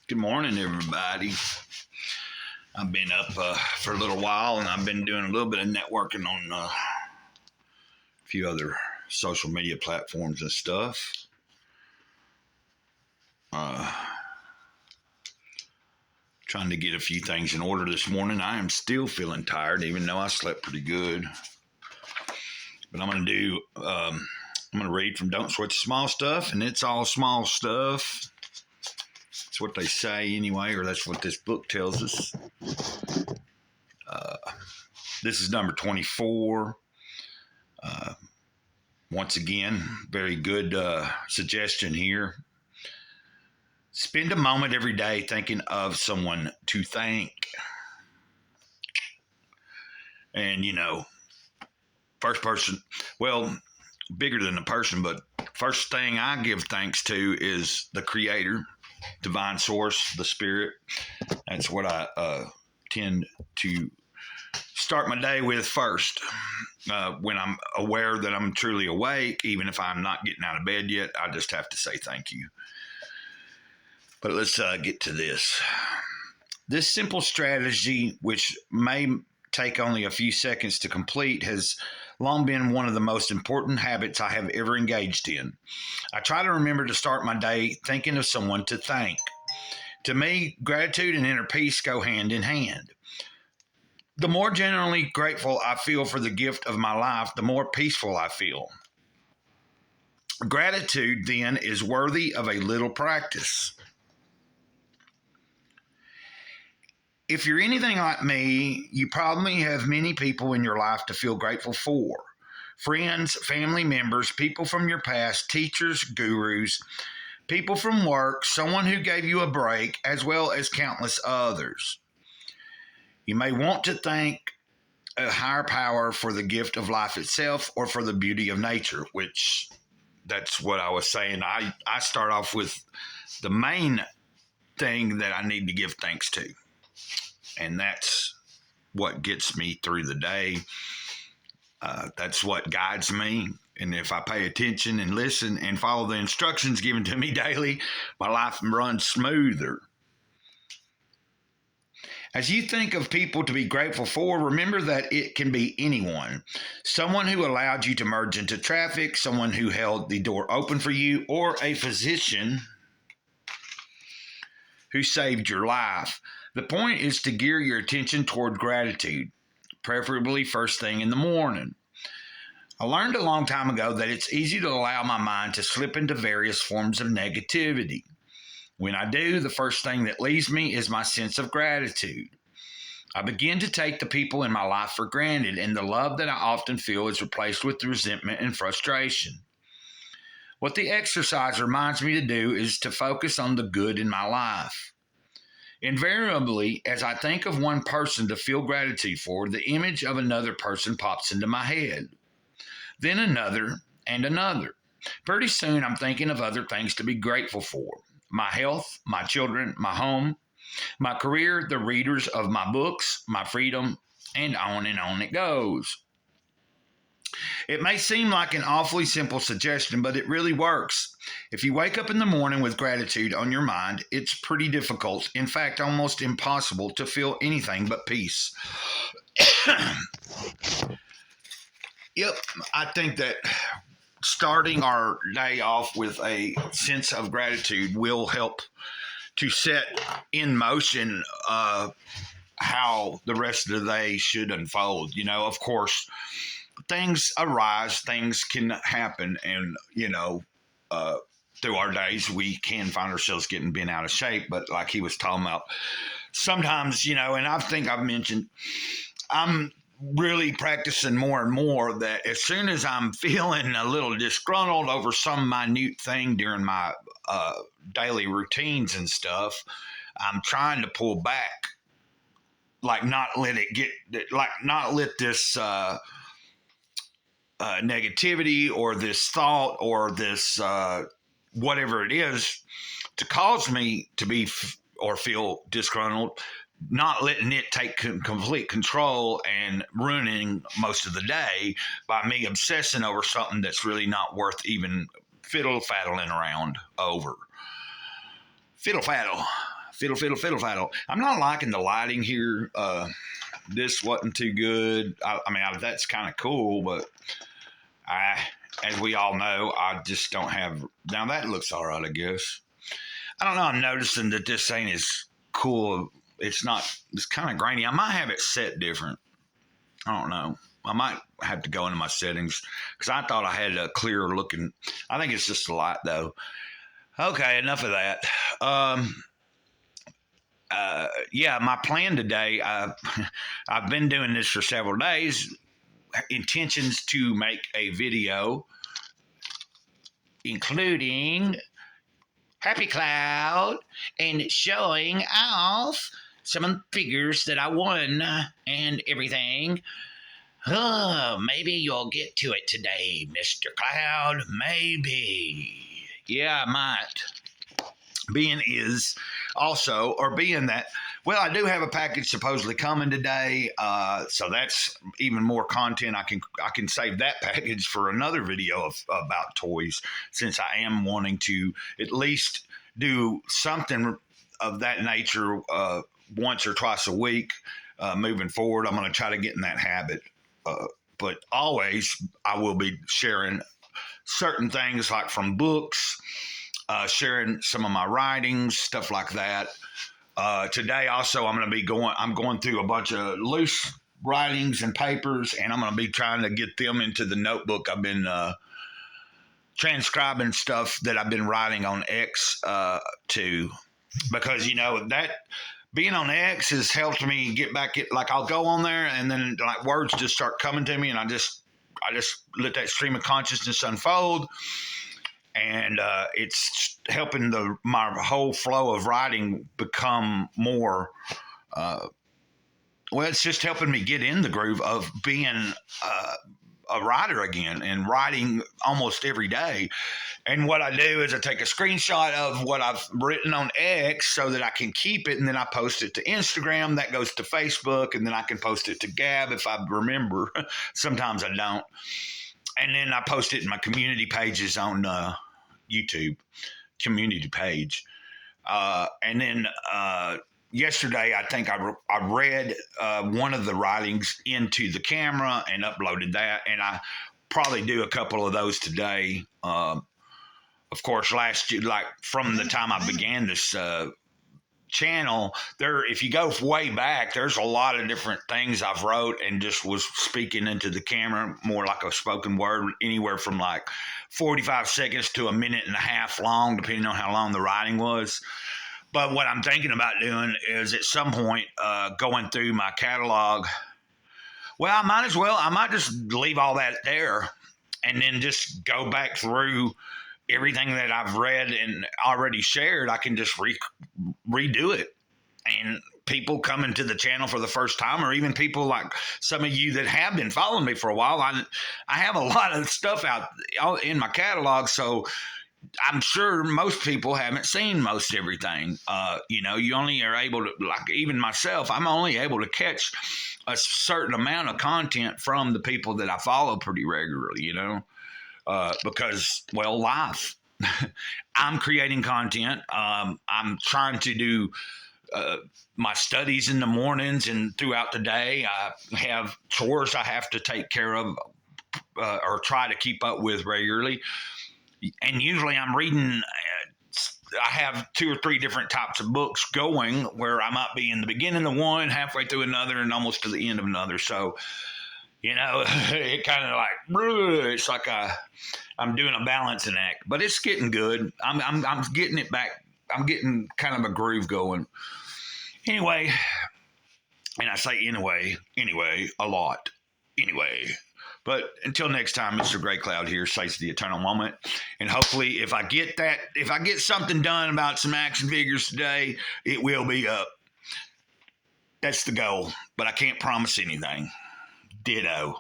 Good morning, everybody. I've been up for a little while, and I've been doing a little bit of networking on a few other social media platforms and stuff. Trying to get a few things in order this morning. I am still feeling tired, even though I slept pretty good. But I'm going to read from Don't Sweat the Small Stuff, and it's all small stuff. That's what they say anyway, or that's what this book tells us. This is number 24. Once again, very good suggestion here. Spend a moment every day thinking of someone to thank. And, first person, well, bigger than the person, but first thing I give thanks to is the Creator, divine source, the Spirit. That's what I tend to start my day with first. When I'm aware that I'm truly awake, even if I'm not getting out of bed yet, I just have to say thank you. But let's get to this. This simple strategy, which may take only a few seconds to complete, has long been one of the most important habits I have ever engaged in. I try to remember to start my day thinking of someone to thank. To me, gratitude and inner peace go hand in hand. The more genuinely grateful I feel for the gift of my life, the more peaceful I feel. Gratitude, then, is worthy of a little practice. If you're anything like me, you probably have many people in your life to feel grateful for. Friends, family members, people from your past, teachers, gurus, people from work, someone who gave you a break, as well as countless others. You may want to thank a higher power for the gift of life itself or for the beauty of nature, which that's what I was saying. I start off with the main thing that I need to give thanks to. And that's what gets me through the day. That's what guides me. And if I pay attention and listen and follow the instructions given to me daily, my life runs smoother. As you think of people to be grateful for, remember that it can be anyone. Someone who allowed you to merge into traffic, someone who held the door open for you, or a physician who saved your life. The point is to gear your attention toward gratitude, preferably first thing in the morning. I learned a long time ago that it's easy to allow my mind to slip into various forms of negativity. When I do, the first thing that leaves me is my sense of gratitude. I begin to take the people in my life for granted, and the love that I often feel is replaced with resentment and frustration. What the exercise reminds me to do is to focus on the good in my life. Invariably, as I think of one person to feel gratitude for, the image of another person pops into my head. Then another and another. Pretty soon I'm thinking of other things to be grateful for. My health, my children, my home, my career, the readers of my books, my freedom, and on it goes. It may seem like an awfully simple suggestion, but it really works. If you wake up in the morning with gratitude on your mind, it's pretty difficult, in fact, almost impossible to feel anything but peace. Yep, I think that starting our day off with a sense of gratitude will help to set in motion how the rest of the day should unfold. Of course, things arise, things can happen, and, through our days, we can find ourselves getting bent out of shape. But like he was talking about, sometimes, and I think I've mentioned, I'm really practicing more and more that as soon as I'm feeling a little disgruntled over some minute thing during my daily routines and stuff, I'm trying to pull back, not let this negativity or this thought or this whatever it is to cause me to be or feel disgruntled, not letting it take complete control and ruining most of the day by me obsessing over something that's really not worth even fiddle-faddling around over. Fiddle-faddle. Fiddle-faddle. I'm not liking the lighting here. This wasn't too good. I mean, that's kind of cool, but as we all know, I just don't have... Now, that looks all right, I guess. I don't know. I'm noticing that this ain't as cool. It's kind of grainy. I might have it set different. I don't know. I might have to go into my settings because I thought I had a clearer looking. I think it's just the light, though. Okay, enough of that. Yeah, my plan today, I've been doing this for several days. Intentions to make a video including Happy Cloud and showing off some figures that I won and everything. Oh, maybe you'll get to it today, Mr. Cloud. Maybe. Yeah, I might. Being that, well, I do have a package supposedly coming today, so that's even more content. I can save that package for another video about toys, since I am wanting to at least do something of that nature once or twice a week moving forward. I'm going to try to get in that habit, but always I will be sharing certain things like from books, sharing some of my writings, stuff like that. Today also I'm going through a bunch of loose writings and papers, and I'm going to be trying to get them into the notebook. I've been transcribing stuff that I've been writing on X to, because that being on X has helped me get back. Like I'll go on there and then like words just start coming to me, and I just let that stream of consciousness unfold. And it's helping my whole flow of writing become more, it's just helping me get in the groove of being a writer again and writing almost every day. And what I do is I take a screenshot of what I've written on X so that I can keep it, and then I post it to Instagram. That goes to Facebook, and then I can post it to Gab if I remember. Sometimes I don't. And then I post it in my community pages on YouTube community page. And then yesterday, I think I read one of the writings into the camera and uploaded that. And I probably do a couple of those today. Of course, last year, like from the time I began this channel, if you go way back, there's a lot of different things I've wrote and just was speaking into the camera, more like a spoken word, anywhere from like 45 seconds to a minute and a half long, depending on how long the writing was. But what I'm thinking about doing is at some point going through my catalog. Well, I might just leave all that there and then just go back through everything that I've read and already shared. I can just redo it. And people coming to the channel for the first time, or even people like some of you that have been following me for a while, I have a lot of stuff out in my catalog, so I'm sure most people haven't seen most everything. You only are able to, like even myself, I'm only able to catch a certain amount of content from the people that I follow pretty regularly, because, well, life. I'm creating content. I'm trying to do my studies in the mornings and throughout the day. I have chores I have to take care of or try to keep up with regularly. And usually I'm reading, I have 2 or 3 different types of books going, where I might be in the beginning of one, halfway through another, and almost to the end of another. So, it kind of like, it's like I'm doing a balancing act, but it's getting good. I'm getting it back. I'm getting kind of a groove going. Anyway, and I say anyway, a lot. Anyway. But until next time, Mr. Gray Cloud here, says the eternal moment. And hopefully if I get something done about some action figures today, it will be up. That's the goal. But I can't promise anything. Ditto.